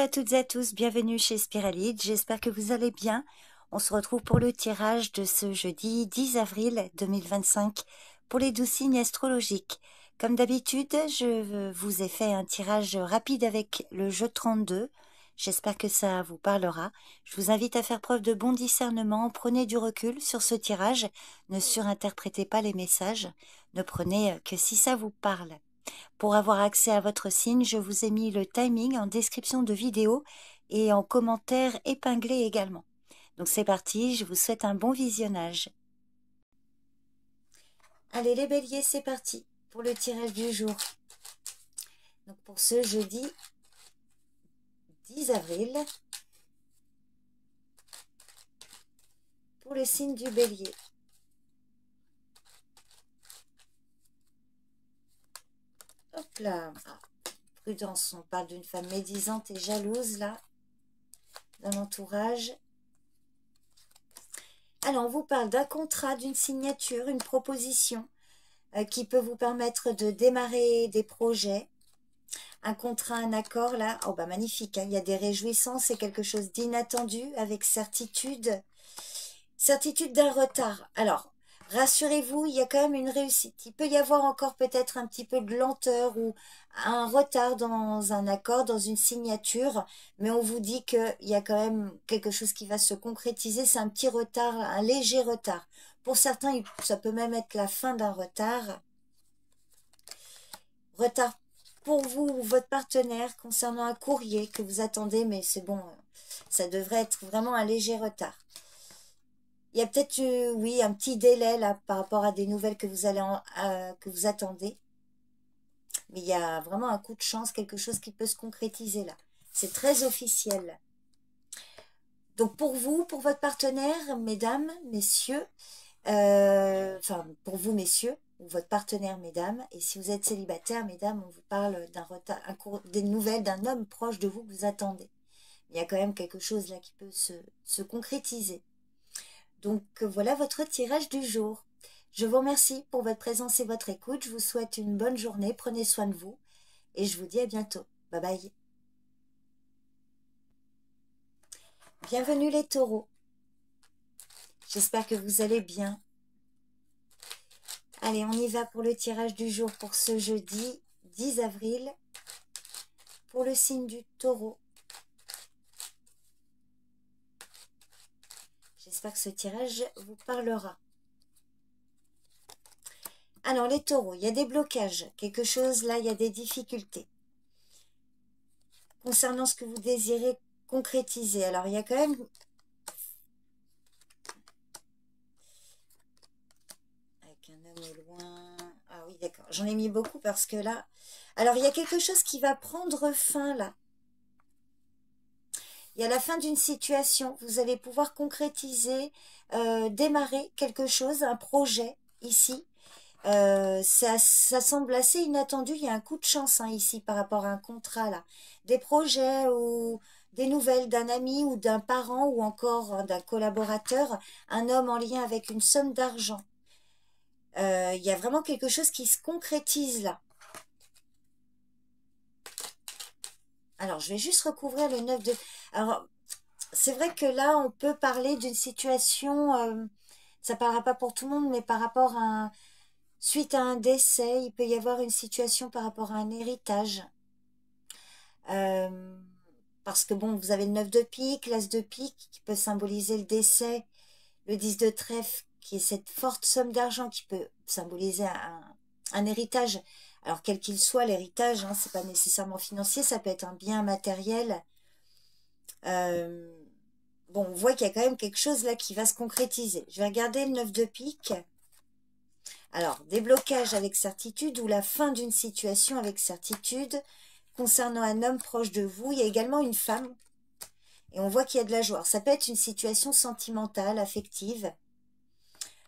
à toutes et à tous, bienvenue chez Spiralide, j'espère que vous allez bien. On se retrouve pour le tirage de ce jeudi 10 avril 2025 pour les 12 signes astrologiques. Comme d'habitude, je vous ai fait un tirage rapide avec le jeu 32. J'espère que ça vous parlera. Je vous invite à faire preuve de bon discernement, prenez du recul sur ce tirage, ne surinterprétez pas les messages, ne prenez que si ça vous parle. Pour avoir accès à votre signe, je vous ai mis le timing en description de vidéo et en commentaire épinglé également. Donc c'est parti, je vous souhaite un bon visionnage. Allez les béliers, c'est parti pour le tirage du jour. Donc pour ce jeudi 10 avril, pour le signe du bélier. Hop là, prudence, on parle d'une femme médisante et jalouse là, dans l'entourage. Alors, on vous parle d'un contrat, d'une signature, une proposition qui peut vous permettre de démarrer des projets. Un contrat, un accord, là, oh bah magnifique, hein, il y a des réjouissances, c'est quelque chose d'inattendu, avec certitude. Certitude d'un retard. Alors, rassurez-vous, il y a quand même une réussite. Il peut y avoir encore peut-être un petit peu de lenteur ou un retard dans un accord, dans une signature, mais on vous dit qu'il y a quand même quelque chose qui va se concrétiser. C'est un petit retard, un léger retard. Pour certains, ça peut même être la fin d'un retard. Retard pour vous ou votre partenaire concernant un courrier que vous attendez, mais c'est bon, ça devrait être vraiment un léger retard. Il y a peut-être, oui, un petit délai là par rapport à des nouvelles que vous attendez. Mais il y a vraiment un coup de chance, quelque chose qui peut se concrétiser là. C'est très officiel. Donc pour vous, pour votre partenaire, mesdames, messieurs, enfin pour vous messieurs, ou votre partenaire, mesdames, et si vous êtes célibataire, mesdames, on vous parle d'un retard, des nouvelles d'un homme proche de vous que vous attendez. Il y a quand même quelque chose là qui peut se concrétiser. Donc voilà votre tirage du jour. Je vous remercie pour votre présence et votre écoute. Je vous souhaite une bonne journée. Prenez soin de vous. Et je vous dis à bientôt. Bye bye. Bienvenue les taureaux. J'espère que vous allez bien. Allez, on y va pour le tirage du jour pour ce jeudi 10 avril. Pour le signe du taureau. J'espère que ce tirage vous parlera. Alors les taureaux, il y a des blocages, quelque chose là, il y a des difficultés. Concernant ce que vous désirez concrétiser, alors il y a quand même... Avec un homme au loin... Ah oui, d'accord, j'en ai mis beaucoup parce que là... Alors il y a quelque chose qui va prendre fin là. Il y a la fin d'une situation, vous allez pouvoir concrétiser, démarrer quelque chose, un projet ici. Ça semble assez inattendu, il y a un coup de chance hein, ici par rapport à un contrat là. Des projets ou des nouvelles d'un ami ou d'un parent ou encore hein, d'un collaborateur, un homme en lien avec une somme d'argent. Il y a vraiment quelque chose qui se concrétise là. Alors, je vais juste recouvrir le 9 de... Alors, c'est vrai que là, on peut parler d'une situation, ça ne parlera pas pour tout le monde, mais par rapport à... Suite à un décès, il peut y avoir une situation par rapport à un héritage. Parce que bon, vous avez le 9 de pique, l'as de pique qui peut symboliser le décès, le 10 de trèfle qui est cette forte somme d'argent qui peut symboliser un héritage. Alors quel qu'il soit l'héritage, hein, c'est pas nécessairement financier, ça peut être un bien matériel. Bon, on voit qu'il y a quand même quelque chose là qui va se concrétiser. Je vais regarder le 9 de pique. Alors, déblocage avec certitude ou la fin d'une situation avec certitude. Concernant un homme proche de vous, il y a également une femme. Et on voit qu'il y a de la joie. Alors, ça peut être une situation sentimentale, affective.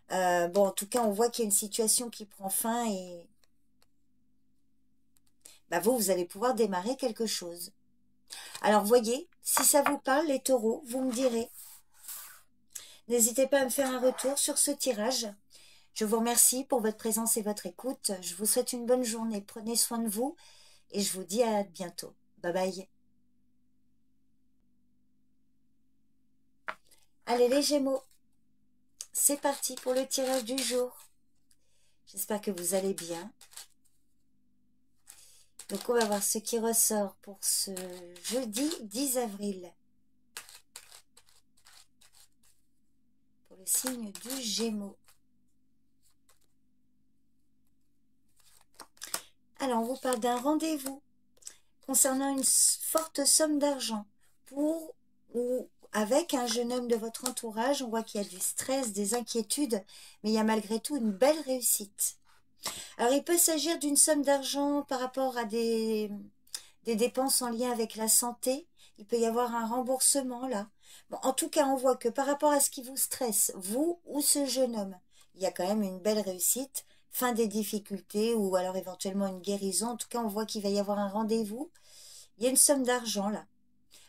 Bon, en tout cas, on voit qu'il y a une situation qui prend fin et... Bah, vous allez pouvoir démarrer quelque chose. Alors, voyez, si ça vous parle, les taureaux, vous me direz. N'hésitez pas à me faire un retour sur ce tirage. Je vous remercie pour votre présence et votre écoute. Je vous souhaite une bonne journée. Prenez soin de vous et je vous dis à bientôt. Bye bye. Allez les Gémeaux, c'est parti pour le tirage du jour. J'espère que vous allez bien. Donc on va voir ce qui ressort pour ce jeudi 10 avril. Pour le signe du Gémeaux. Alors on vous parle d'un rendez-vous concernant une forte somme d'argent pour ou avec un jeune homme de votre entourage. On voit qu'il y a du stress, des inquiétudes, mais il y a malgré tout une belle réussite. Alors il peut s'agir d'une somme d'argent par rapport à des dépenses en lien avec la santé. Il peut y avoir un remboursement là. Bon, en tout cas, on voit que par rapport à ce qui vous stresse, vous ou ce jeune homme, il y a quand même une belle réussite, fin des difficultés ou alors éventuellement une guérison. En tout cas, on voit qu'il va y avoir un rendez-vous. Il y a une somme d'argent là.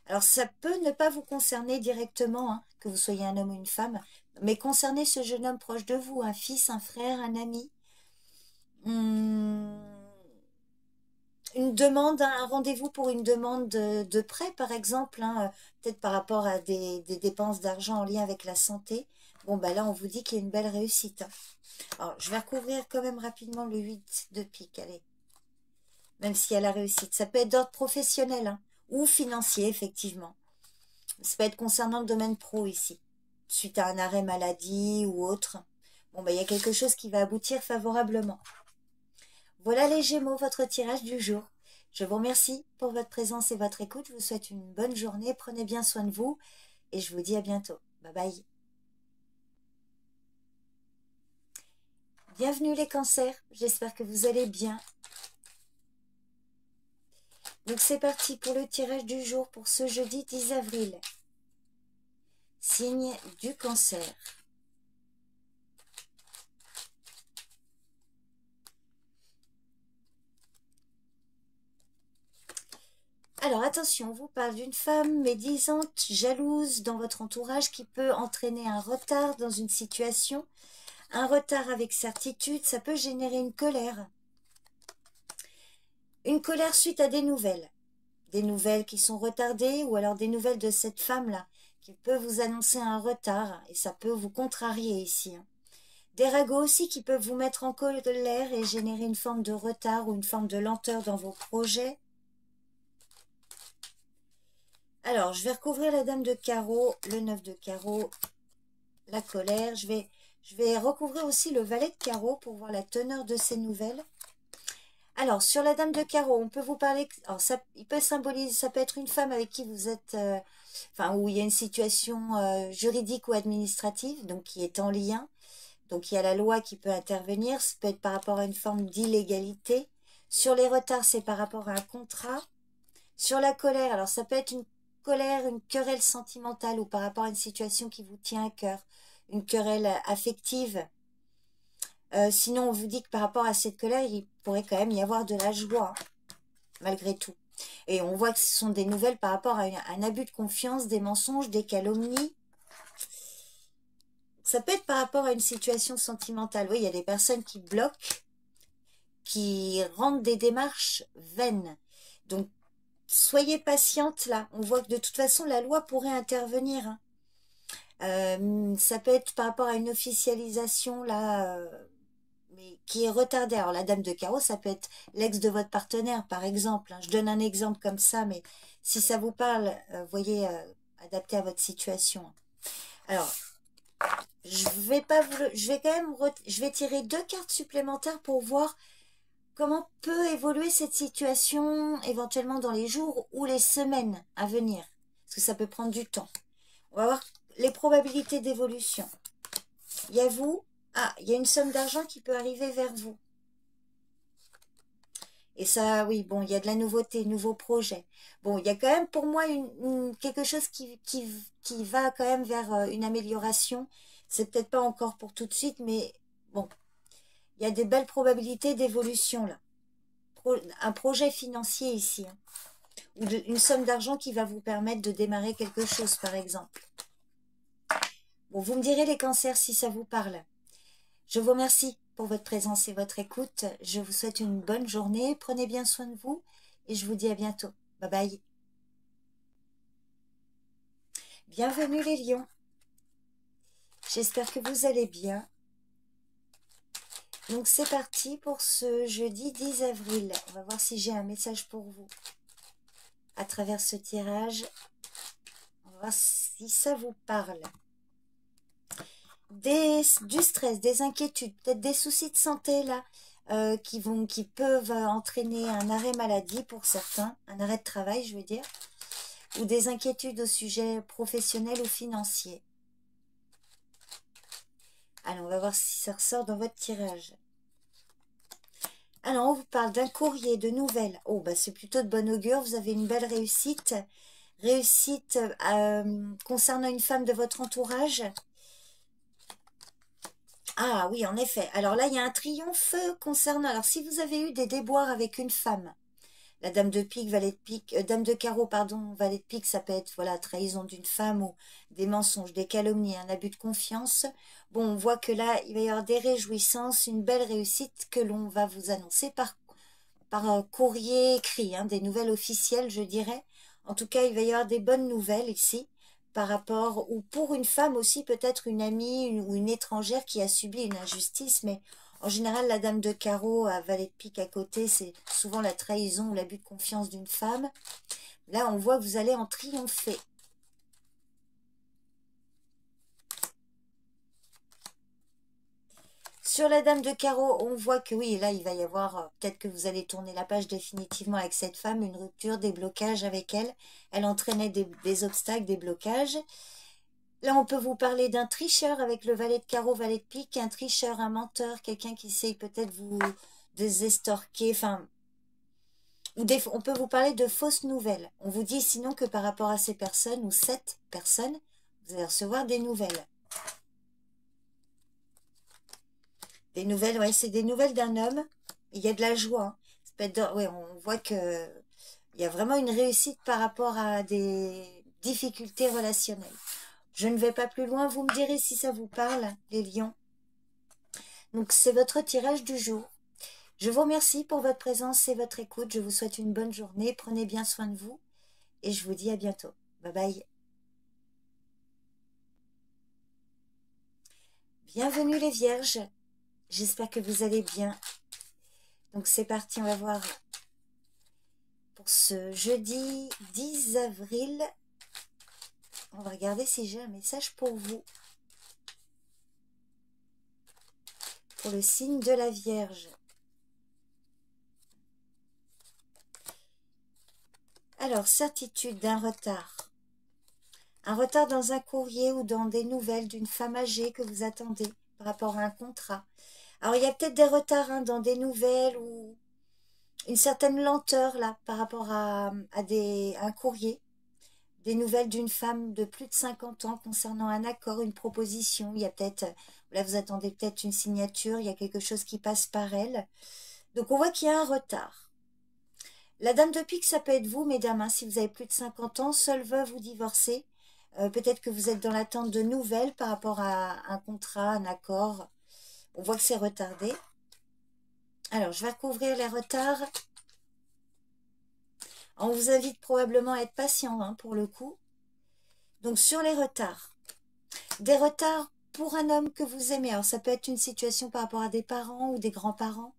Alors ça peut ne pas vous concerner directement, hein, que vous soyez un homme ou une femme, mais concerner ce jeune homme proche de vous, un fils, un frère, un ami. Une demande, un rendez-vous pour une demande de prêt, par exemple, hein, peut-être par rapport à des dépenses d'argent en lien avec la santé. Bon, bah là, on vous dit qu'il y a une belle réussite. Hein. Alors, je vais recouvrir quand même rapidement le 8 de pique, allez. Même s'il y a la réussite. Ça peut être d'ordre professionnel, hein, ou financier, effectivement. Ça peut être concernant le domaine pro ici, suite à un arrêt maladie ou autre. Bon, bah, il y a quelque chose qui va aboutir favorablement. Voilà les Gémeaux, votre tirage du jour. Je vous remercie pour votre présence et votre écoute. Je vous souhaite une bonne journée. Prenez bien soin de vous et je vous dis à bientôt. Bye bye. Bienvenue les cancers. J'espère que vous allez bien. Donc c'est parti pour le tirage du jour pour ce jeudi 10 avril. Signe du cancer. Alors attention, on vous parle d'une femme médisante, jalouse dans votre entourage qui peut entraîner un retard dans une situation. Un retard avec certitude, ça peut générer une colère. Une colère suite à des nouvelles. Des nouvelles qui sont retardées ou alors des nouvelles de cette femme-là qui peut vous annoncer un retard et ça peut vous contrarier ici. Hein. Des ragots aussi qui peuvent vous mettre en colère et générer une forme de retard ou une forme de lenteur dans vos projets. Alors, je vais recouvrir la dame de carreau, le 9 de carreau, la colère. Je vais recouvrir aussi le valet de carreau pour voir la teneur de ces nouvelles. Alors, sur la dame de carreau, on peut vous parler... Alors, ça, il peut symboliser... Ça peut être une femme avec qui vous êtes... enfin, où il y a une situation juridique ou administrative, donc qui est en lien. Donc, il y a la loi qui peut intervenir. Ça peut être par rapport à une forme d'illégalité. Sur les retards, c'est par rapport à un contrat. Sur la colère, alors ça peut être une colère, une querelle sentimentale ou par rapport à une situation qui vous tient à cœur. Une querelle affective. Sinon, on vous dit que par rapport à cette colère, il pourrait quand même y avoir de la joie, malgré tout. Et on voit que ce sont des nouvelles par rapport à un abus de confiance, des mensonges, des calomnies. Ça peut être par rapport à une situation sentimentale. Oui, il y a des personnes qui bloquent, qui rendent des démarches vaines. Donc, soyez patiente là. On voit que de toute façon, la loi pourrait intervenir. Hein. Ça peut être par rapport à une officialisation là... mais qui est retardée. Alors, la dame de carreau, ça peut être l'ex de votre partenaire, par exemple. Hein. Je donne un exemple comme ça, mais si ça vous parle, voyez, adapté à votre situation. Alors, je vais pas vous je vais quand même, je vais tirer 2 cartes supplémentaires pour voir comment peut évoluer cette situation, éventuellement dans les jours ou les semaines à venir. Parce que ça peut prendre du temps. On va voir les probabilités d'évolution. Il y a vous... Ah, il y a une somme d'argent qui peut arriver vers vous. Et ça, oui, bon, il y a de la nouveauté, nouveaux projets. Bon, il y a quand même pour moi quelque chose qui va quand même vers une amélioration. C'est peut-être pas encore pour tout de suite, mais bon, il y a des belles probabilités d'évolution là. Un projet financier ici. Hein. Ou une somme d'argent qui va vous permettre de démarrer quelque chose, par exemple. Bon, vous me direz les cancers si ça vous parle. Je vous remercie pour votre présence et votre écoute. Je vous souhaite une bonne journée. Prenez bien soin de vous et je vous dis à bientôt. Bye bye. Bienvenue les lions. J'espère que vous allez bien. Donc c'est parti pour ce jeudi 10 avril. On va voir si j'ai un message pour vous à travers ce tirage. On va voir si ça vous parle. Du stress, des inquiétudes, peut-être des soucis de santé là, qui peuvent entraîner un arrêt maladie pour certains, un arrêt de travail je veux dire, ou des inquiétudes au sujet professionnel ou financier. Alors on va voir si ça ressort dans votre tirage. Alors on vous parle d'un courrier, de nouvelles. Oh bah c'est plutôt de bon augure, vous avez une belle réussite. Réussite concernant une femme de votre entourage. Ah oui, en effet. Alors là, il y a un triomphe concernant... Alors, si vous avez eu des déboires avec une femme, la dame de pique, valet de pique, dame de carreau, pardon, valet de pique, ça peut être, voilà, trahison d'une femme ou des mensonges, des calomnies, un abus de confiance. Bon, on voit que là, il va y avoir des réjouissances, une belle réussite que l'on va vous annoncer par courrier écrit, hein, des nouvelles officielles, je dirais. En tout cas, il va y avoir des bonnes nouvelles ici par rapport, ou pour une femme aussi, peut-être une amie ou une étrangère qui a subi une injustice, mais en général, la dame de carreau à valet de pique à côté, c'est souvent la trahison ou l'abus de confiance d'une femme. Là, on voit que vous allez en triompher. Sur la dame de carreau, on voit que oui, là, il va y avoir, peut-être que vous allez tourner la page définitivement avec cette femme, une rupture, des blocages avec elle. Elle entraînait des obstacles, des blocages. Là, on peut vous parler d'un tricheur avec le valet de carreau, valet de pique, un tricheur, un menteur, quelqu'un qui essaye peut-être vous désestorquer, enfin, on peut vous parler de fausses nouvelles. On vous dit sinon que par rapport à ces personnes ou cette personne, vous allez recevoir des nouvelles. Des nouvelles, ouais, c'est des nouvelles d'un homme. Il y a de la joie. Hein. Ouais, on voit que il y a vraiment une réussite par rapport à des difficultés relationnelles. Je ne vais pas plus loin. Vous me direz si ça vous parle, les lions. Donc, c'est votre tirage du jour. Je vous remercie pour votre présence et votre écoute. Je vous souhaite une bonne journée. Prenez bien soin de vous. Et je vous dis à bientôt. Bye bye. Bienvenue les vierges. J'espère que vous allez bien. Donc c'est parti, on va voir pour ce jeudi 10 avril. On va regarder si j'ai un message pour vous. Pour le signe de la Vierge. Alors, certitude d'un retard. Un retard dans un courrier ou dans des nouvelles d'une femme âgée que vous attendez par rapport à un contrat. Alors, il y a peut-être des retards hein, dans des nouvelles ou une certaine lenteur là par rapport à un courrier. Des nouvelles d'une femme de plus de 50 ans concernant un accord, une proposition. Il y a peut-être, là vous attendez peut-être une signature, il y a quelque chose qui passe par elle. Donc on voit qu'il y a un retard. La dame de pique, ça peut être vous, mesdames, hein, si vous avez plus de 50 ans, seule veuve ou divorcée. Peut-être que vous êtes dans l'attente de nouvelles par rapport à un contrat, un accord. On voit que c'est retardé. Alors, je vais recouvrir les retards. On vous invite probablement à être patient hein, pour le coup. Donc, sur les retards. Des retards pour un homme que vous aimez. Alors, ça peut être une situation par rapport à des parents ou des grands-parents.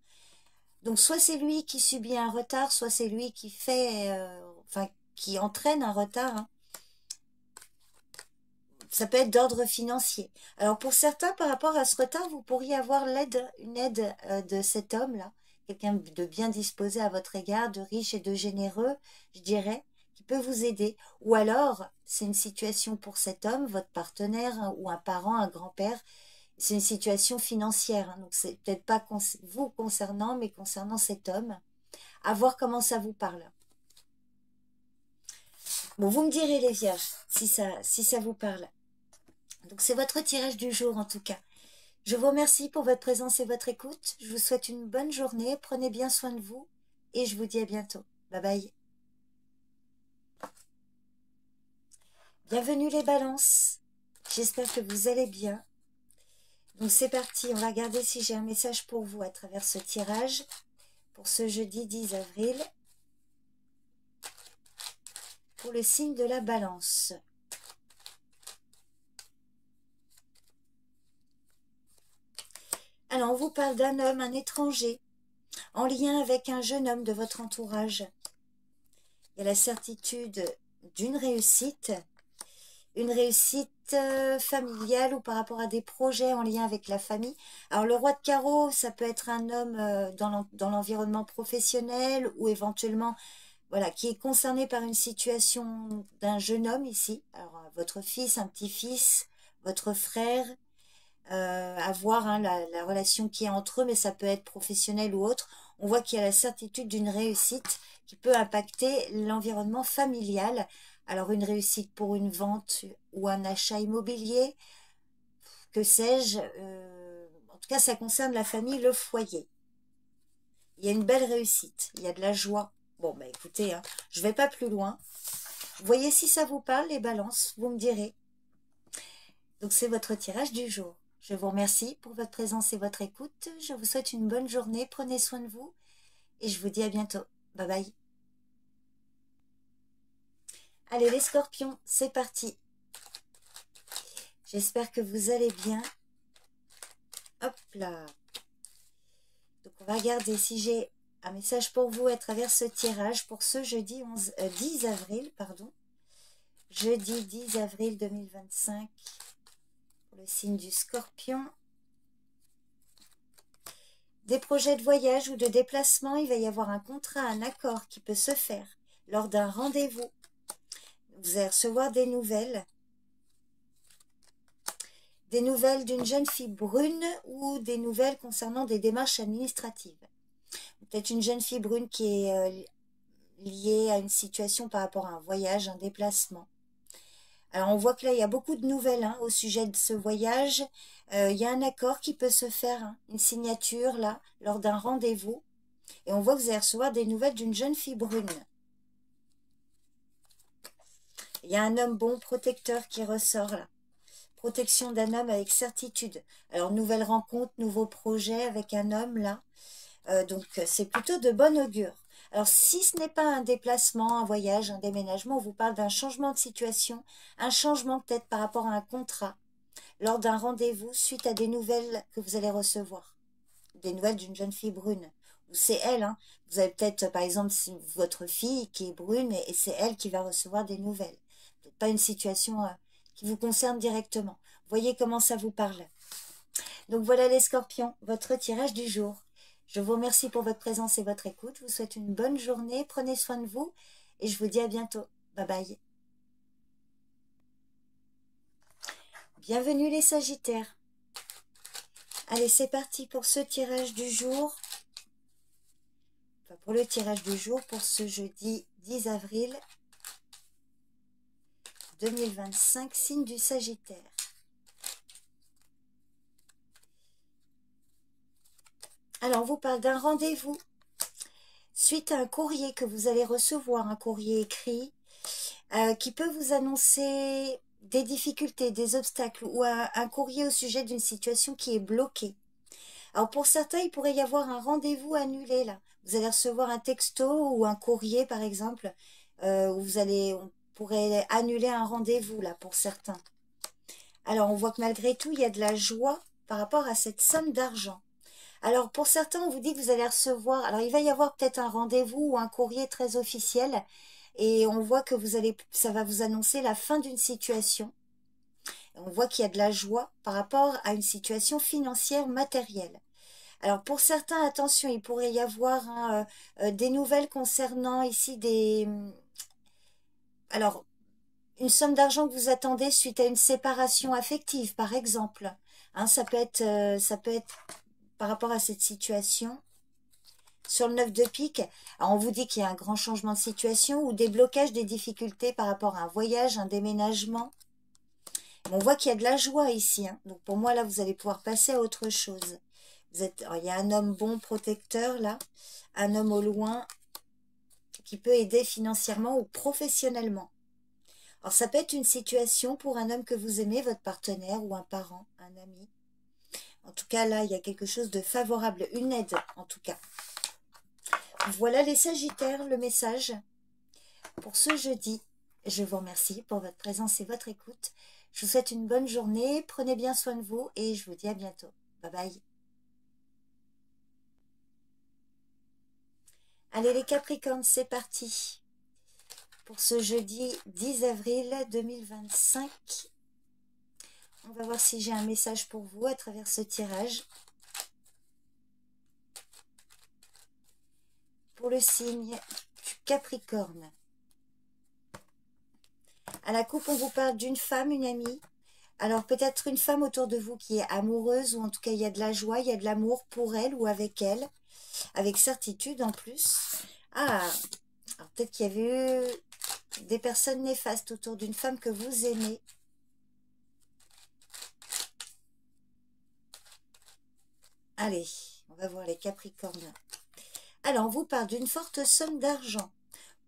Donc, soit c'est lui qui subit un retard, soit c'est lui qui fait... enfin, qui entraîne un retard. Hein. Ça peut être d'ordre financier. Alors, pour certains, par rapport à ce retard, vous pourriez avoir une aide de cet homme-là. Quelqu'un de bien disposé à votre égard, de riche et de généreux, je dirais, qui peut vous aider. Ou alors, c'est une situation pour cet homme, votre partenaire hein, ou un parent, un grand-père, c'est une situation financière. Hein, donc, c'est peut-être pas vous concernant, mais concernant cet homme. À voir comment ça vous parle. Bon, vous me direz les vierges, si ça vous parle. Donc, c'est votre tirage du jour, en tout cas. Je vous remercie pour votre présence et votre écoute. Je vous souhaite une bonne journée. Prenez bien soin de vous. Et je vous dis à bientôt. Bye bye. Bienvenue les balances. J'espère que vous allez bien. Donc c'est parti. On va regarder si j'ai un message pour vous à travers ce tirage. Pour ce jeudi 10 avril. Pour le signe de la balance. Alors, on vous parle d'un homme, un étranger, en lien avec un jeune homme de votre entourage. Il y a la certitude d'une réussite, une réussite familiale ou par rapport à des projets en lien avec la famille. Alors, le roi de carreau, ça peut être un homme dans l'environnement professionnel ou éventuellement, voilà, qui est concerné par une situation d'un jeune homme ici. Alors, votre fils, un petit-fils, votre frère, à voir hein, la relation qui est entre eux, mais ça peut être professionnel ou autre. On voit qu'il y a la certitude d'une réussite qui peut impacter l'environnement familial. Alors une réussite pour une vente ou un achat immobilier, que sais-je. En tout cas, ça concerne la famille, le foyer. Il y a une belle réussite, il y a de la joie. Bon, bah écoutez, hein, je ne vais pas plus loin. Voyez si ça vous parle, les balances, vous me direz. Donc c'est votre tirage du jour. Je vous remercie pour votre présence et votre écoute. Je vous souhaite une bonne journée. Prenez soin de vous. Et je vous dis à bientôt. Bye bye. Allez les scorpions, c'est parti. J'espère que vous allez bien. Hop là. Donc on va regarder si j'ai un message pour vous à travers ce tirage pour ce jeudi 10 avril. Pardon. Jeudi 10 avril 2025. Pour le signe du scorpion. Des projets de voyage ou de déplacement, il va y avoir un contrat, un accord qui peut se faire lors d'un rendez-vous. Vous allez recevoir des nouvelles d'une jeune fille brune ou des nouvelles concernant des démarches administratives. Peut-être une jeune fille brune qui est liée à une situation par rapport à un voyage, un déplacement. Alors on voit que là il y a beaucoup de nouvelles hein, au sujet de ce voyage. Il y a un accord qui peut se faire, hein, une signature là, lors d'un rendez-vous. Et on voit que vous allez recevoir des nouvelles d'une jeune fille brune. Il y a un homme bon, protecteur qui ressort là. Protection d'un homme avec certitude. Alors, nouvelle rencontre, nouveau projet avec un homme là. Donc, c'est plutôt de bon augure. Alors, si ce n'est pas un déplacement, un voyage, un déménagement, on vous parle d'un changement de situation, un changement peut-être par rapport à un contrat, lors d'un rendez-vous, suite à des nouvelles que vous allez recevoir. Des nouvelles d'une jeune fille brune. Ou c'est elle, hein. Vous avez peut-être, par exemple, votre fille qui est brune et c'est elle qui va recevoir des nouvelles. Peut-être pas une situation qui vous concerne directement. Voyez comment ça vous parle. Donc voilà les scorpions, votre tirage du jour. Je vous remercie pour votre présence et votre écoute. Je vous souhaite une bonne journée. Prenez soin de vous et je vous dis à bientôt. Bye bye. Bienvenue les sagittaires. Allez, c'est parti pour ce tirage du jour. Enfin, pour le tirage du jour pour ce jeudi 10 avril 2025, signe du Sagittaire. Alors, on vous parle d'un rendez-vous suite à un courrier que vous allez recevoir, un courrier écrit, qui peut vous annoncer des difficultés, des obstacles ou un courrier au sujet d'une situation qui est bloquée. Alors, pour certains, il pourrait y avoir un rendez-vous annulé, là. Vous allez recevoir un texto ou un courrier, par exemple, où on pourrait annuler un rendez-vous, là, pour certains. Alors, on voit que malgré tout, il y a de la joie par rapport à cette somme d'argent. Alors, pour certains, on vous dit que vous allez recevoir... Alors, il va y avoir peut-être un rendez-vous ou un courrier très officiel. Et on voit que ça va vous annoncer la fin d'une situation. On voit qu'il y a de la joie par rapport à une situation financière matérielle. Alors, pour certains, attention, il pourrait y avoir hein, des nouvelles concernant ici des... Alors, une somme d'argent que vous attendez suite à une séparation affective, par exemple. Hein, ça peut être par rapport à cette situation. Sur le 9 de pique, on vous dit qu'il y a un grand changement de situation ou des blocages, des difficultés par rapport à un voyage, un déménagement. On voit qu'il y a de la joie ici. Hein. Donc pour moi, là, vous allez pouvoir passer à autre chose. Il y a un homme bon, protecteur, là. Un homme au loin qui peut aider financièrement ou professionnellement. Alors ça peut être une situation pour un homme que vous aimez, votre partenaire ou un parent, un ami. En tout cas, là, il y a quelque chose de favorable, une aide en tout cas. Voilà les Sagittaires, le message pour ce jeudi. Je vous remercie pour votre présence et votre écoute. Je vous souhaite une bonne journée, prenez bien soin de vous et je vous dis à bientôt. Bye bye. Allez les Capricornes, c'est parti pour ce jeudi 10 avril 2025. On va voir si j'ai un message pour vous à travers ce tirage. Pour le signe du Capricorne. À la coupe, on vous parle d'une femme, une amie. Alors peut-être une femme autour de vous qui est amoureuse, ou en tout cas il y a de la joie, il y a de l'amour pour elle ou avec elle, avec certitude en plus. Ah, alors peut-être qu'il y avait eu des personnes néfastes autour d'une femme que vous aimez. Allez, on va voir les Capricornes. Alors, on vous parle d'une forte somme d'argent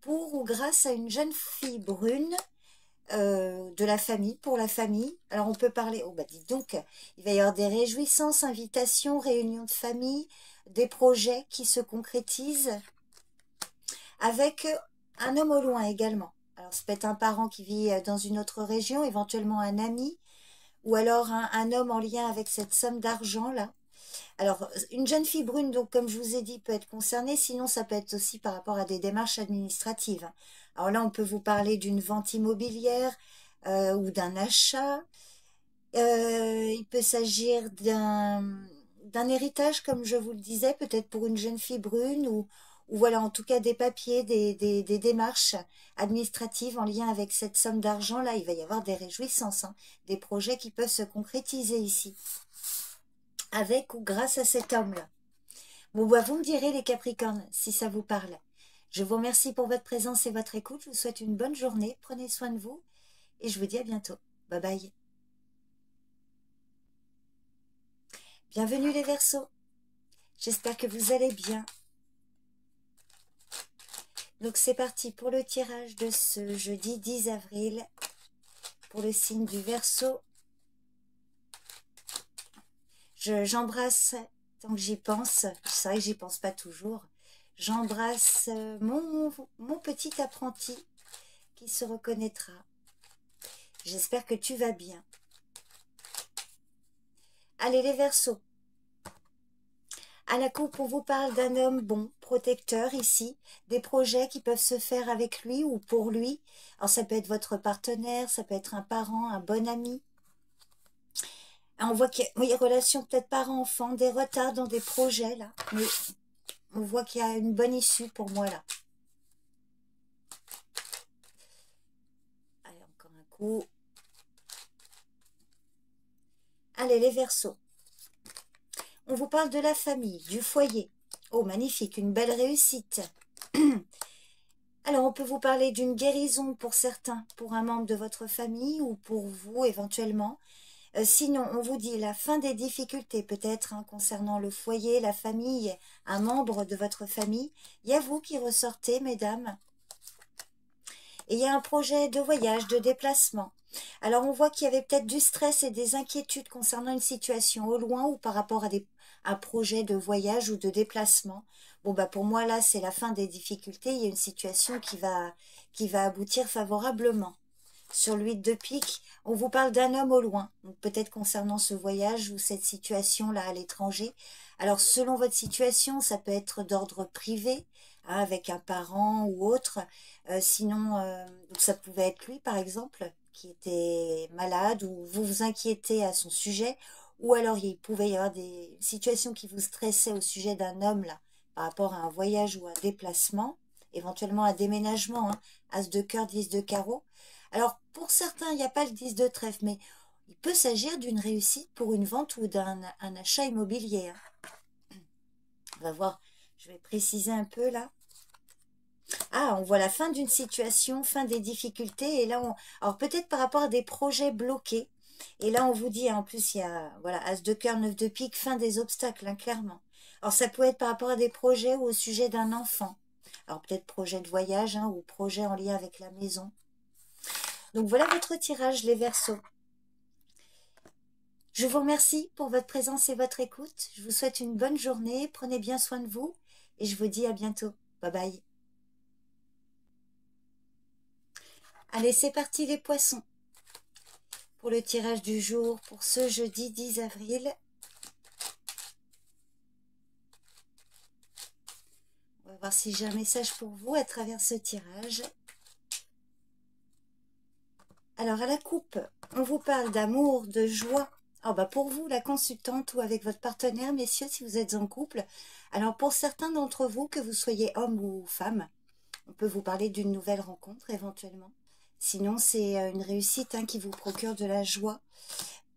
pour ou grâce à une jeune fille brune de la famille, pour la famille. Alors, on peut parler, oh bah dites donc, il va y avoir des réjouissances, invitations, réunions de famille, des projets qui se concrétisent avec un homme au loin également. Alors, ça peut être un parent qui vit dans une autre région, éventuellement un ami, ou alors un homme en lien avec cette somme d'argent-là. Alors, une jeune fille brune, donc comme je vous ai dit, peut être concernée, sinon ça peut être aussi par rapport à des démarches administratives. Alors là, on peut vous parler d'une vente immobilière ou d'un achat. Il peut s'agir d'un héritage, comme je vous le disais, peut-être pour une jeune fille brune, ou voilà, en tout cas des papiers, des démarches administratives en lien avec cette somme d'argent. Là, il va y avoir des réjouissances, hein, des projets qui peuvent se concrétiser ici, avec ou grâce à cet homme-là. Bon, bah, vous me direz les Capricornes, si ça vous parle. Je vous remercie pour votre présence et votre écoute. Je vous souhaite une bonne journée. Prenez soin de vous et je vous dis à bientôt. Bye bye. Bienvenue les Verseaux. J'espère que vous allez bien. Donc c'est parti pour le tirage de ce jeudi 10 avril pour le signe du Verseau. J'embrasse, tant que j'y pense, c'est vrai que j'y pense pas toujours, j'embrasse mon petit apprenti qui se reconnaîtra. J'espère que tu vas bien. Allez les Verseaux. À la coupe, on vous parle d'un homme bon, protecteur ici, des projets qui peuvent se faire avec lui ou pour lui. Alors ça peut être votre partenaire, ça peut être un parent, un bon ami. On voit qu'il y a, oui, relation peut-être parent-enfant, des retards dans des projets là, mais on voit qu'il y a une bonne issue pour moi là. Allez, encore un coup. Allez les Verseaux. On vous parle de la famille, du foyer. Oh, magnifique, une belle réussite. Alors, on peut vous parler d'une guérison pour certains, pour un membre de votre famille ou pour vous éventuellement. Sinon, on vous dit la fin des difficultés peut-être hein, concernant le foyer, la famille, un membre de votre famille. Il y a vous qui ressortez, mesdames. Et il y a un projet de voyage, de déplacement. Alors, on voit qu'il y avait peut-être du stress et des inquiétudes concernant une situation au loin ou par rapport à un projet de voyage ou de déplacement. Bon, bah pour moi, là, c'est la fin des difficultés. Il y a une situation qui va aboutir favorablement. Sur l'huile de pique, on vous parle d'un homme au loin, peut-être concernant ce voyage ou cette situation-là à l'étranger. Alors, selon votre situation, ça peut être d'ordre privé, hein, avec un parent ou autre. Sinon, donc ça pouvait être lui, par exemple, qui était malade ou vous vous inquiétez à son sujet. Ou alors, il pouvait y avoir des situations qui vous stressaient au sujet d'un homme, là, par rapport à un voyage ou un déplacement, éventuellement un déménagement, hein, As de cœur, 10 de carreau. Alors, pour certains, il n'y a pas le 10 de trèfle, mais il peut s'agir d'une réussite pour une vente ou d'un achat immobilier. On va voir, je vais préciser un peu là. Ah, on voit la fin d'une situation, fin des difficultés. Et là, alors peut-être par rapport à des projets bloqués. Et là, on vous dit, en plus, il y a voilà, As de cœur, 9 de pique, fin des obstacles, hein, clairement. Alors, ça peut être par rapport à des projets ou au sujet d'un enfant. Alors, peut-être projet de voyage hein, ou projet en lien avec la maison. Donc voilà votre tirage, les Verseaux. Je vous remercie pour votre présence et votre écoute. Je vous souhaite une bonne journée. Prenez bien soin de vous. Et je vous dis à bientôt. Bye bye. Allez, c'est parti les poissons. Pour le tirage du jour, pour ce jeudi 10 avril. On va voir si j'ai un message pour vous à travers ce tirage. Alors, à la coupe, on vous parle d'amour, de joie. Oh, bah pour vous, la consultante, ou avec votre partenaire, messieurs, si vous êtes en couple. Alors, pour certains d'entre vous, que vous soyez homme ou femme, on peut vous parler d'une nouvelle rencontre, éventuellement. Sinon, c'est une réussite hein, qui vous procure de la joie.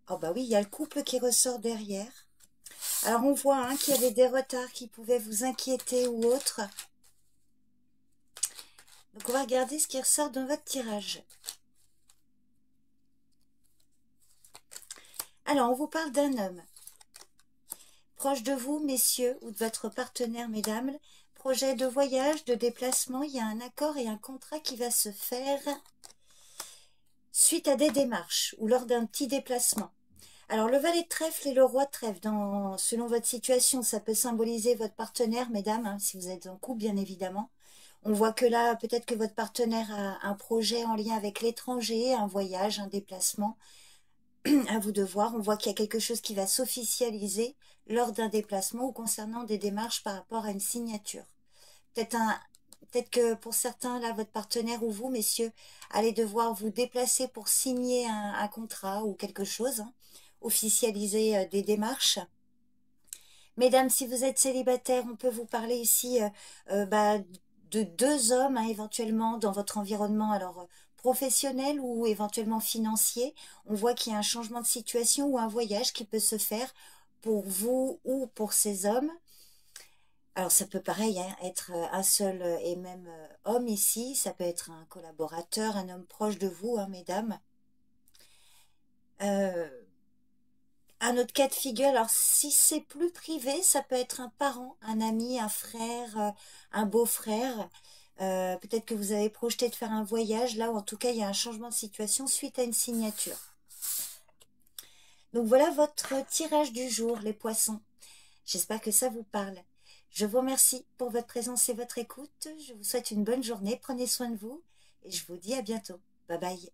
Oh, bah oui, il y a le couple qui ressort derrière. Alors, on voit hein, qu'il y avait des retards qui pouvaient vous inquiéter ou autre. Donc, on va regarder ce qui ressort dans votre tirage. Alors, on vous parle d'un homme. Proche de vous, messieurs, ou de votre partenaire, mesdames. Projet de voyage, de déplacement. Il y a un accord et un contrat qui va se faire suite à des démarches ou lors d'un petit déplacement. Alors, le valet de trèfle et le roi de trèfle, selon votre situation, ça peut symboliser votre partenaire, mesdames, hein, si vous êtes en couple, bien évidemment. On voit que là, peut-être que votre partenaire a un projet en lien avec l'étranger, un voyage, un déplacement. À vous de voir, on voit qu'il y a quelque chose qui va s'officialiser lors d'un déplacement ou concernant des démarches par rapport à une signature. Peut-être que pour certains, là, votre partenaire ou vous, messieurs, allez devoir vous déplacer pour signer un contrat ou quelque chose, hein, officialiser des démarches. Mesdames, si vous êtes célibataire, on peut vous parler ici de deux hommes, hein, éventuellement, dans votre environnement, alors professionnel ou éventuellement financier. On voit qu'il y a un changement de situation ou un voyage qui peut se faire pour vous ou pour ces hommes. Alors, ça peut pareil hein, être un seul et même homme ici. Ça peut être un collaborateur, un homme proche de vous, hein, mesdames. Un autre cas de figure, alors si c'est plus privé, ça peut être un parent, un ami, un frère, un beau-frère. Peut-être que vous avez projeté de faire un voyage, là, ou en tout cas, il y a un changement de situation suite à une signature. Donc voilà votre tirage du jour, les poissons. J'espère que ça vous parle. Je vous remercie pour votre présence et votre écoute. Je vous souhaite une bonne journée. Prenez soin de vous et je vous dis à bientôt. Bye bye.